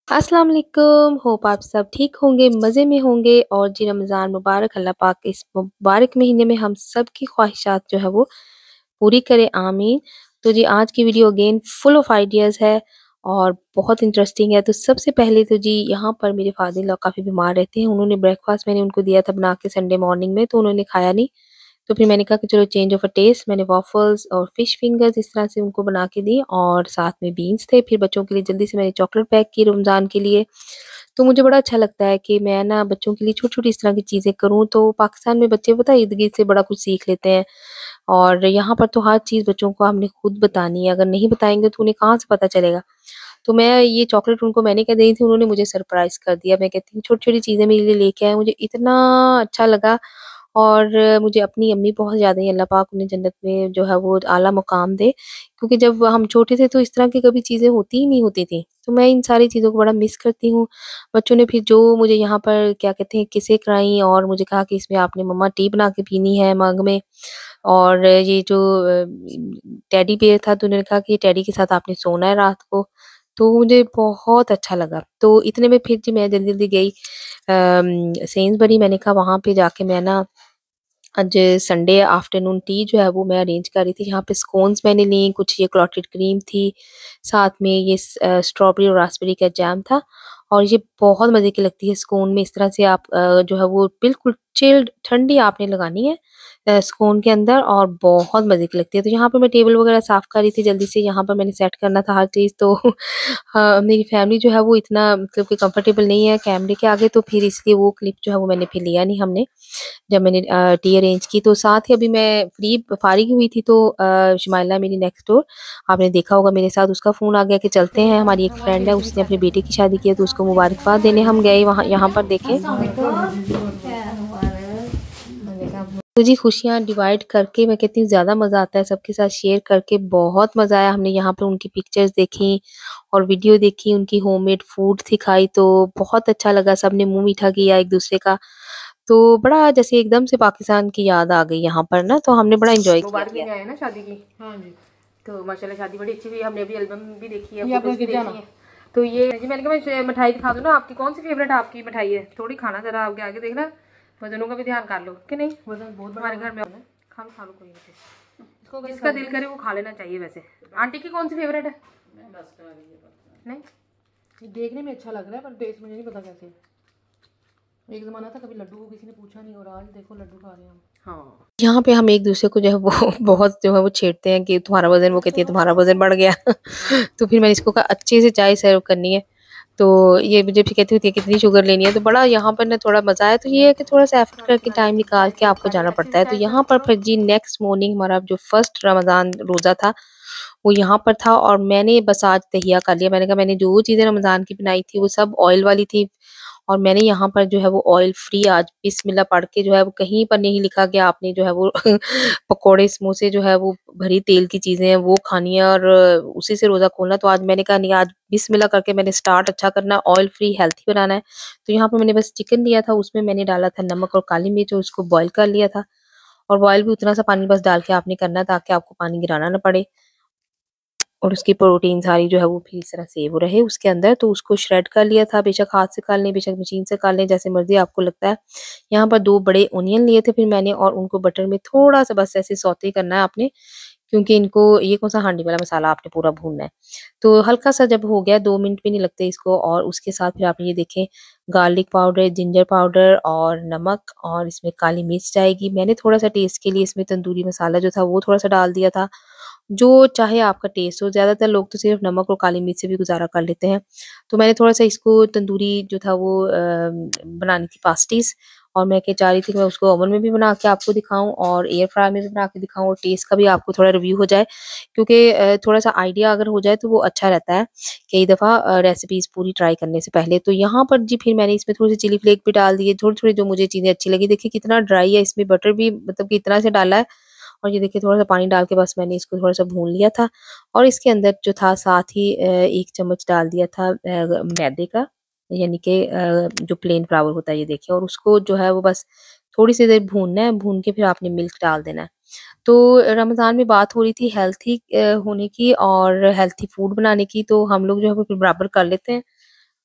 अस्सलाम वालेकुम। होप आप सब ठीक होंगे, मज़े में होंगे और जी रमज़ान मुबारक। अल्लाह पाक इस मुबारक महीने में हम सब की ख्वाहिशात जो है वो पूरी करे, आमीन। तो जी आज की video again full of ideas है और बहुत इंटरेस्टिंग है। तो सबसे पहले तो जी यहाँ पर मेरे फादर इन लॉ काफ़ी बीमार रहते हैं। उन्होंने ब्रेकफ़ास्ट मैंने उनको दिया था बना के संडे मॉर्निंग में, तो उन्होंने खाया नहीं। तो फिर मैंने कहा कि चलो चेंज ऑफ अ टेस्ट, मैंने वॉफल्स और फिश फिंगर्स इस तरह से उनको बना के दी और साथ में बीन्स थे। फिर बच्चों के लिए जल्दी से मैंने चॉकलेट पैक की रमज़ान के लिए। तो मुझे बड़ा अच्छा लगता है कि मैं ना बच्चों के लिए छोटी-छोटी इस तरह की चीज़ें करूँ, तो पाकिस्तान में बच्चे पता है इर्द-गिर्द से बड़ा कुछ सीख लेते हैं और यहाँ पर तो हर चीज़ बच्चों को हमने खुद बतानी है, अगर नहीं बताएँगे तो उन्हें कहाँ से पता चलेगा। तो मैं ये चॉकलेट उनको मैंने क्या दी थी, उन्होंने मुझे सरप्राइज़ कर दिया। मैं कहती हूँ छोटी-छोटी चीज़ें मेरे लिए लेके आए, मुझे इतना अच्छा लगा और मुझे अपनी अम्मी बहुत याद आई, अल्लाह पाक उन्हें जन्नत में जो है वो आला मुकाम दे। क्योंकि जब हम छोटे थे तो इस तरह की कभी चीज़ें होती ही नहीं होती थी। तो मैं इन सारी चीज़ों को बड़ा मिस करती हूँ। बच्चों ने फिर जो मुझे यहाँ पर क्या कहते हैं किस्से कराई और मुझे कहा कि इसमें आपने मम्मा टी बना के पीनी है मग में और ये जो टेडी बियर था तो उन्होंने कहा कि टेडी के साथ आपने सोना है रात को। तो मुझे बहुत अच्छा लगा। तो इतने में फिर जी मैं जल्दी-जल्दी गई सेंसबरी। मैंने कहा वहाँ पे जाके मैं ना आज संडे आफ्टरनून टी जो है वो मैं अरेंज कर रही थी। यहाँ पे स्कोन्स मैंने ली, कुछ ये क्लॉटेड क्रीम थी, साथ में ये स्ट्रॉबेरी और रास्पबेरी का जैम था और ये बहुत मज़े की लगती है स्कोन में। इस तरह से आप जो है वो बिल्कुल चिल्ड ठंडी आपने लगानी है स्कोन के अंदर और बहुत मज़े की लगती है। तो यहाँ पे मैं टेबल वगैरह साफ़ कर रही थी जल्दी से, यहाँ पर मैंने सेट करना था हर चीज़। तो मेरी फैमिली जो है वो इतना मतलब कि कंफर्टेबल नहीं है कैमरे के आगे, तो फिर इसलिए वो क्लिप जो है वो मैंने फिर लिया नहीं हमने। जब मैंने टी अरेंज की तो साथ ही अभी मैं फ्री फारिग हुई थी तो शुमाइला मेरी नेक्स्ट डोर, आपने देखा होगा मेरे साथ, उसका फ़ोन आ गया कि चलते हैं, हमारी एक फ्रेंड है उसने अपने बेटे की शादी की है तो उसको मुबारकबाद देने हम गए वहाँ यहाँ पर देखें। तो जी खुशियाँ डिवाइड करके मैं कहती हूँ ज़्यादा मज़ा आता है, सबके साथ शेयर करके बहुत मज़ा आया। हमने यहाँ पे उनकी पिक्चर्स देखी और वीडियो देखी, उनकी होममेड फूड थी खाई तो बहुत अच्छा लगा, सबने मुँह मीठा किया एक-दूसरे का। तो बड़ा जैसे एकदम से पाकिस्तान की याद आ गई यहाँ पर ना, तो हमने बड़ा एन्जॉय किया। मुबारक में आए ना शादी की। हाँ जी। तो माशाल्लाह शादी बड़ी अच्छी हुई। हमने अभी एल्बम भी देखी है, फोटोज भी देखी है। तो ये जी मैंने कहा मैं मिठाई दिखा दूँ ना आपकी, कौन सी फेवरेट आपकी मिठाई है? थोड़ी खाना जरा आपके आगे देखना, वजनों का भी ध्यान कर लो कि नहीं। वजन बहुत हमारे घर में खा लो कोई नहीं, जिसका दिल करे वो खा लेना चाहिए। वैसे आंटी की कौन सी फेवरेट है? नहीं देखने में अच्छा लग रहा है पर टेस्ट मुझे नहीं पता कैसे। एक ज़माना था कभी लड्डू को किसी ने पूछा नहीं और आज देखो लड्डू खा रहे हैं हम। हाँ। यहाँ पे हम एक-दूसरे को जो है वो बहुत जो है वो छेड़ते हैं कि तुम्हारा वज़न, वो कहती है तुम्हारा वज़न बढ़ गया। तो फिर मैंने इसको कहा अच्छे से चाय सर्व करनी है। तो ये मुझे फिर कहती होती है कितनी शुगर लेनी है, तो बड़ा यहाँ पर ना थोड़ा मज़ा आया। तो ये है कि थोड़ा-सा एफर्ट करके टाइम निकाल के आपको जाना पड़ता है। तो यहाँ पर फिर जी नेक्स्ट मॉर्निंग हमारा जो फर्स्ट रमज़ान रोज़ा था, वो यहाँ पर था और मैंने बस आज तहिया कर लिया। मैंने कहा मैंने जो चीज़ें रमज़ान की बनाई थी वो सब ऑयल वाली थी और मैंने यहाँ पर जो है वो ऑयल फ्री आज बिस्मिल्लाह पढ़ के जो है वो कहीं पर नहीं लिखा कि आपने जो है वो पकोड़े समोसे जो है वो भरी तेल की चीज़ें हैं वो खानी है और उसी से रोज़ा खोलना। तो आज मैंने कहा नहीं, आज बिस्मिल्लाह करके मैंने स्टार्ट अच्छा करना है, ऑयल फ्री हेल्थी बनाना है। तो यहाँ पे मैंने बस चिकन लिया था, उसमें मैंने डाला था नमक और काली मिर्च और उसको बॉयल कर लिया था और बॉयल भी उतना सा पानी बस डाल के आपने करना है ताकि आपको पानी गिराना ना पड़े और उसकी प्रोटीन सारी जो है वो फिर इस तरह सेव रहे उसके अंदर। तो उसको श्रेड कर लिया था, बेशक हाथ से कर लें, बेशक मशीन से कर लें, जैसे मर्ज़ी आपको लगता है। यहाँ पर 2 बड़े ओनियन लिए थे फिर मैंने और उनको बटर में थोड़ा-सा बस ऐसे सौते करना है आपने, क्योंकि इनको ये कौन-सा हांडी वाला मसाला आपने पूरा भूनना है। तो हल्का-सा जब हो गया 2 मिनट भी नहीं लगते इसको और उसके साथ फिर आपने ये देखें गार्लिक पाउडर, जिंजर पाउडर और नमक और इसमें काली मिर्च जाएगी। मैंने थोड़ा-सा टेस्ट के लिए इसमें तंदूरी मसाला जो था वो थोड़ा-सा डाल दिया था। जो चाहे आपका टेस्ट हो, ज़्यादातर लोग तो सिर्फ़ नमक और काली मिर्च से भी गुज़ारा कर लेते हैं। तो मैंने थोड़ा-सा इसको तंदूरी जो था वो बनानी थी पास्टीज़ और मैं क्या चाह रही थी कि मैं उसको ओवन में भी बना के आपको दिखाऊँ और एयर फ्रायर में भी बना के दिखाऊँ और टेस्ट का भी आपको थोड़ा रिव्यू हो जाए। क्योंकि थोड़ा-सा आइडिया अगर हो जाए तो वो अच्छा रहता है कई दफ़ा रेसिपीज़ पूरी ट्राई करने से पहले। तो यहाँ पर जी फिर मैंने इसमें थोड़ी-सी चिली फ्लेक भी डाल दिए, थोड़ी-थोड़ी जो मुझे चीज़ें अच्छी लगी। देखिए कितना ड्राई है, इसमें बटर भी मतलब कि इतना से डाला है और ये देखिए थोड़ा-सा पानी डाल के बस मैंने इसको थोड़ा-सा भून लिया था और इसके अंदर जो था साथ ही 1 चम्मच डाल दिया था मैदे का, यानी कि जो प्लेन फ्लावर होता है ये देखिए और उसको जो है वो बस थोड़ी-सी देर भूनना है, भून के फिर आपने मिल्क डाल देना है। तो रमज़ान में बात हो रही थी हेल्थी होने की और हेल्थी फूड बनाने की, तो हम लोग जो है वो फिर बराबर कर लेते हैं।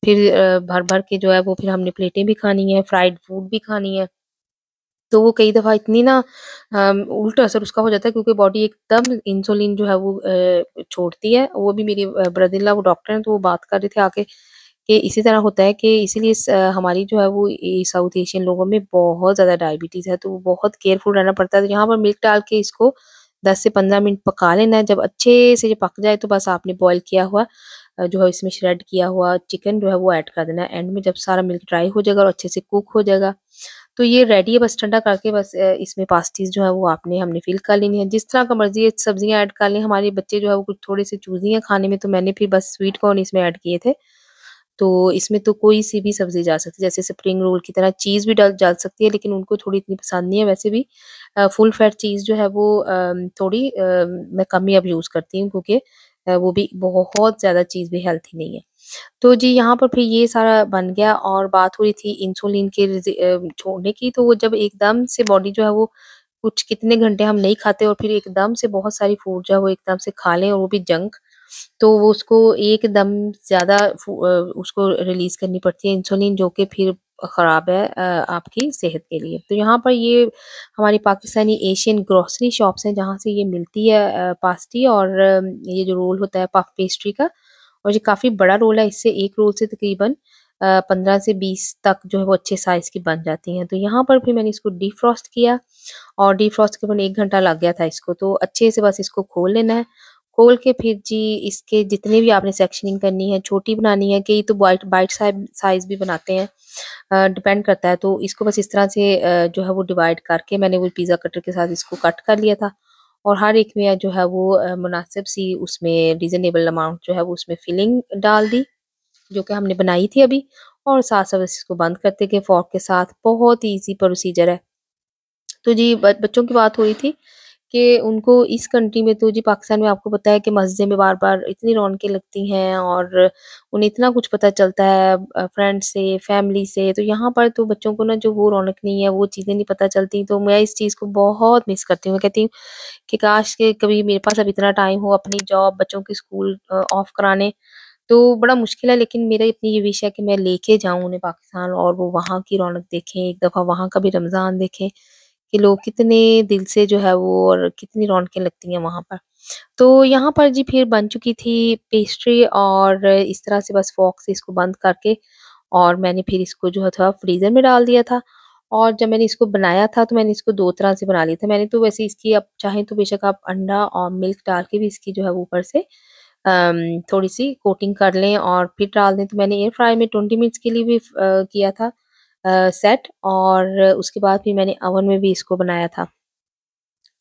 फिर भर-भर के जो है वो फिर हमने प्लेटें भी खानी है, फ्राइड फूड भी खानी है। तो वो कई दफ़ा इतनी ना उल्टा असर उसका हो जाता है क्योंकि बॉडी एकदम इंसुलिन जो है वो छोड़ती है। वो भी मेरे ब्रदर इन लॉ वो डॉक्टर हैं तो वो बात कर रहे थे आके कि इसी तरह होता है कि इसीलिए हमारी जो है वो साउथ एशियन लोगों में बहुत ज़्यादा डायबिटीज़ है, तो बहुत केयरफुल रहना पड़ता है। तो यहाँ पर मिल्क डाल के इसको 10 से 15 मिनट पका लेना है। जब अच्छे से ये पक जाए तो बस आपने बॉयल किया हुआ जो है इसमें श्रेड किया हुआ चिकन जो है वो ऐड कर देना है। एंड में जब सारा मिल्क ड्राई हो जाएगा और अच्छे से कुक हो जाएगा तो ये रेडी है। बस ठंडा करके बस इसमें पास्तीज़ जो है वो हमने फिल कर लेनी है। जिस तरह का मर्ज़ी है सब्जियाँ ऐड कर लें। हमारे बच्चे जो है वो कुछ थोड़े से चूज़ी हैं खाने में, तो मैंने फिर बस स्वीट कॉर्न इसमें ऐड किए थे। तो इसमें तो कोई-सी भी सब्ज़ी जा सकती है, जैसे स्प्रिंग रोल की तरह चीज़ भी डल डल सकती है, लेकिन उनको थोड़ी इतनी पसंद नहीं है। वैसे भी फुल फैट चीज़ जो है वो थोड़ी मैं कम ही अब यूज़ करती हूँ क्योंकि वो भी बहुत ज़्यादा चीज़ भी हेल्थी नहीं है। तो जी यहाँ पर फिर ये सारा बन गया और बात हुई थी इंसुलिन के छोड़ने की, तो वो जब एकदम से बॉडी जो है वो कुछ कितने घंटे हम नहीं खाते और फिर एकदम से बहुत सारी फूड जो है वो एकदम से खा लें और वो भी जंक, तो वो उसको एकदम ज़्यादा उसको रिलीज़ करनी पड़ती है इंसुलिन जो कि फिर ख़राब है आपकी सेहत के लिए। तो यहाँ पर ये हमारी पाकिस्तानी एशियन ग्रोसरी शॉप्स हैं जहाँ से ये मिलती है पास्टी और ये जो रोल होता है पफ पेस्ट्री का, और ये काफ़ी बड़ा रोल है। इससे एक रोल से तकरीबन 15 से 20 तक जो है वो अच्छे साइज़ की बन जाती हैं। तो यहाँ पर फिर मैंने इसको डीफ्रॉस्ट किया और डीफ्रॉस्ट के बाद 1 घंटा लग गया था इसको, तो अच्छे से बस इसको खोल लेना है। खोल के फिर जी इसके जितने भी आपने सेक्शनिंग करनी है, छोटी बनानी है, कई तो बाइट बाइट साइज़ भी बनाते हैं, डिपेंड करता है। तो इसको बस इस तरह से जो है वो डिवाइड करके मैंने वो पिज़्ज़ा कटर के साथ इसको कट कर लिया था और हर एक में जो है वो मुनासिब सी उसमें रीज़नेबल अमाउंट जो है वो उसमें फिलिंग डाल दी, जो कि हमने बनाई थी अभी, और साथ-साथ बस इसको बंद करते गए फ़ोर्क के साथ। बहुत ही ईज़ी प्रोसीजर है। तो जी बच्चों की बात हो रही थी कि उनको इस कंट्री में, तो जी पाकिस्तान में आपको पता है कि मस्जिद में बार-बार इतनी रौनकें लगती हैं और उन्हें इतना कुछ पता चलता है फ्रेंड से, फैमिली से। तो यहाँ पर तो बच्चों को ना जो वो रौनक नहीं है, वो चीज़ें नहीं पता चलती। तो मैं इस चीज़ को बहुत मिस करती हूँ। मैं कहती हूँ कि काश कि कभी मेरे पास अब इतना टाइम हो अपनी जॉब, बच्चों की स्कूल ऑफ कराने, तो बड़ा मुश्किल है, लेकिन मेरा अपनी ये विश है कि मैं लेके जाऊँ उन्हें पाकिस्तान और वो वहाँ की रौनक देखें, एक दफ़ा वहाँ का भी रमज़ान देखें कि लोग कितने दिल से जो है वो और कितनी रौनकें लगती हैं वहाँ पर। तो यहाँ पर जी फिर बन चुकी थी पेस्ट्री और इस तरह से बस फ़ोर्क से इसको बंद करके और मैंने फिर इसको जो है थोड़ा फ्रीज़र में डाल दिया था। और जब मैंने इसको बनाया था तो मैंने इसको 2 तरह से बना लिया था। मैंने तो वैसे इसकी आप चाहें तो बेशक आप अंडा और मिल्क डाल के भी इसकी जो है वो ऊपर से थोड़ी-सी कोटिंग कर लें और फिर डाल दें। तो मैंने एयर फ्रायर में 20 मिनट्स के लिए भी किया था सेट, और उसके बाद फिर मैंने ओवन में भी इसको बनाया था।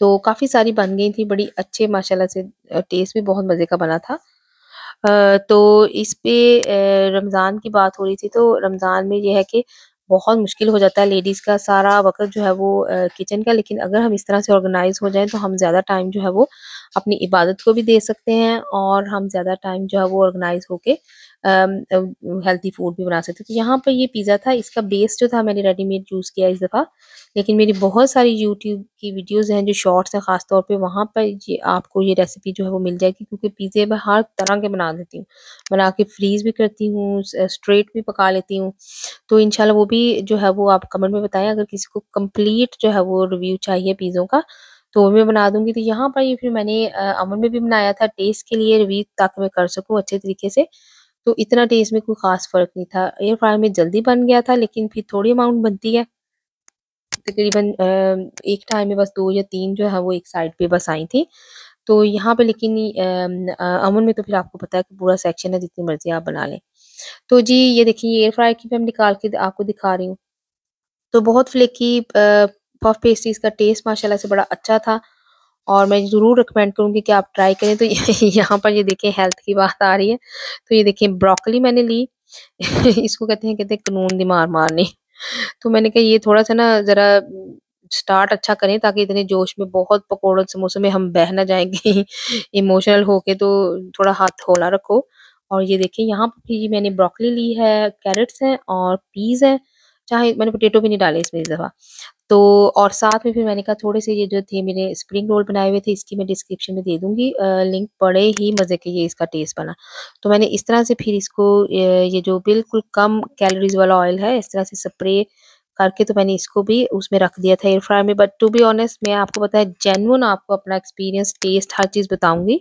तो काफ़ी सारी बन गई थी, बड़ी अच्छे माशाल्लाह से टेस्ट भी बहुत मज़े का बना था। तो इस पे रमज़ान की बात हो रही थी, तो रमज़ान में ये है कि बहुत मुश्किल हो जाता है लेडीज़ का सारा वक़्त जो है वो किचन का, लेकिन अगर हम इस तरह से ऑर्गेनाइज़ हो जाएँ तो हम ज़्यादा टाइम जो है वो अपनी इबादत को भी दे सकते हैं और हम ज़्यादा टाइम जो है वो ऑर्गेनाइज़ होके हेल्थी फूड भी बना सकते हैं। तो यहाँ पर ये पिज़्ज़ा था, इसका बेस जो था मैंने रेडीमेड यूज़ किया इस दफ़ा, लेकिन मेरी बहुत सारी यूट्यूब की वीडियोज़ हैं जो शॉर्ट्स हैं ख़ास तौर पे, वहाँ पर ये आपको ये रेसिपी जो है वो मिल जाएगी क्योंकि पिज़्ज़े मैं हर तरह के बना देती हूँ। बना के फ्रीज़ भी करती हूँ, स्ट्रेट भी पका लेती हूँ। तो इंशाल्लाह वो भी जो है वो आप कमेंट में बताएँ, अगर किसी को कंप्लीट जो है वो रिव्यू चाहिए पिज़्ज़ों का, तो वो मैं बना दूँगी। तो यहाँ पर ये फिर मैंने ओवन में भी बनाया था टेस्ट के लिए रिव्यू ताकि मैं कर सकूँ अच्छे तरीके से। तो इतना टेस्ट में कोई ख़ास फ़र्क नहीं था। एयर फ्रायर में जल्दी बन गया था, लेकिन फिर थोड़ी अमाउंट बनती है। तकरीबन एक टाइम में बस 2 या 3 जो है वो एक साइड पे बस आई थी। तो यहाँ पे लेकिन अमन में तो फिर आपको पता है कि पूरा सेक्शन है, जितनी मर्ज़ी आप बना लें। तो जी ये देखिए एयर फ्रायर की भी मैं निकाल के आपको दिखा रही हूँ। तो बहुत फ्लेकी पफ पेस्ट्रीज़ का टेस्ट माशाल्लाह से बड़ा अच्छा था और मैं ज़रूर रिकमेंड करूँगी कि आप ट्राई करें। तो यहाँ पर ये देखिए हेल्थ की बात आ रही है। तो ये देखिए ब्रोकोली मैंने ली। इसको कहते हैं कानून दी मार मारनी। तो मैंने कहा ये थोड़ा-सा ना ज़रा स्टार्ट अच्छा करें ताकि इतने जोश में बहुत पकौड़ों समोसों में हम बह ना जाएँ कहीं इमोशनल होके, तो थोड़ा हाथ हौला रखो। और ये देखिए यहाँ पे ये मैंने ब्रोकोली ली है, कैरट्स हैं और पीस हैं। चाहे मैंने पोटैटो भी नहीं डाले इसमें इस दफ़ा। तो और साथ में फिर मैंने कहा थोड़े से ये जो थे मेरे स्प्रिंग रोल बनाए हुए थे, इसकी मैं डिस्क्रिप्शन में दे दूँगी लिंक। बड़े ही मज़े के ये इसका टेस्ट बना। तो मैंने इस तरह से फिर इसको ये जो बिल्कुल कम कैलोरीज़ वाला ऑयल है, इस तरह से स्प्रे करके तो मैंने इसको भी उसमें रख दिया था एयर फ्रायर में। बट टू बी ऑनेस्ट मैं आपको पता है जेन्युइन आपको अपना एक्सपीरियंस, टेस्ट हर चीज़ बताऊँगी।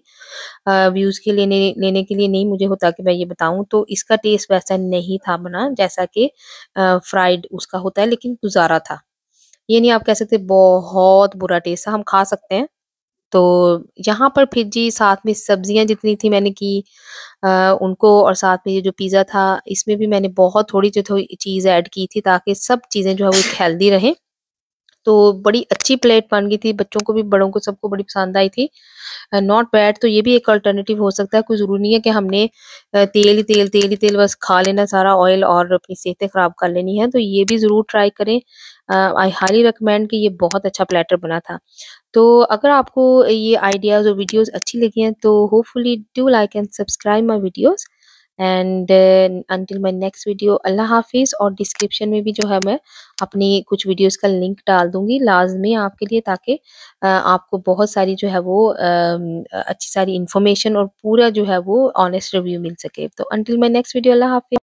व्यूज़ के लेने लेने के लिए नहीं मुझे होता कि मैं ये बताऊँ। तो इसका टेस्ट वैसा नहीं था बना जैसा कि फ्राइड उसका होता है, लेकिन गुज़ारा था। ये नहीं आप कह सकते बहुत बुरा टेस्ट था, हम खा सकते हैं। तो यहाँ पर फिर जी साथ में सब्जियाँ जितनी थी मैंने की उनको, और साथ में ये जो पिज़्ज़ा था इसमें भी मैंने बहुत थोड़ी जो थोड़ी चीज़ ऐड की थी ताकि सब चीज़ें जो है वो हेल्दी रहें। तो बड़ी अच्छी प्लेट बन गई थी, बच्चों को भी बड़ों को सबको बड़ी पसंद आई थी। Not bad. तो ये भी एक अल्टरनेटिव हो सकता है, कोई ज़रूरी नहीं है कि हमने तेल ही तेल बस खा लेना सारा ऑयल और अपनी सेहतें ख़राब कर लेनी है। तो ये भी ज़रूर ट्राई करें। आई हाईली रिकमेंड कि ये बहुत अच्छा प्लेटर बना था। तो अगर आपको ये आइडियाज़ और वीडियोज़ अच्छी लगी हैं तो hopefully do like and subscribe my videos. And until my next video, अल्लाह हाफ़िज़। और डिस्क्रिप्शन में भी जो है मैं अपनी कुछ वीडियोज़ का लिंक डाल दूँगी लाज़मी आपके लिए, ताकि आपको बहुत सारी जो है वो अच्छी सारी इन्फॉर्मेशन और पूरा जो है वो ऑनेस्ट रिव्यू मिल सके। तो अंटिल माय नेक्स्ट वीडियो, अल्लाह हाफ़िज़।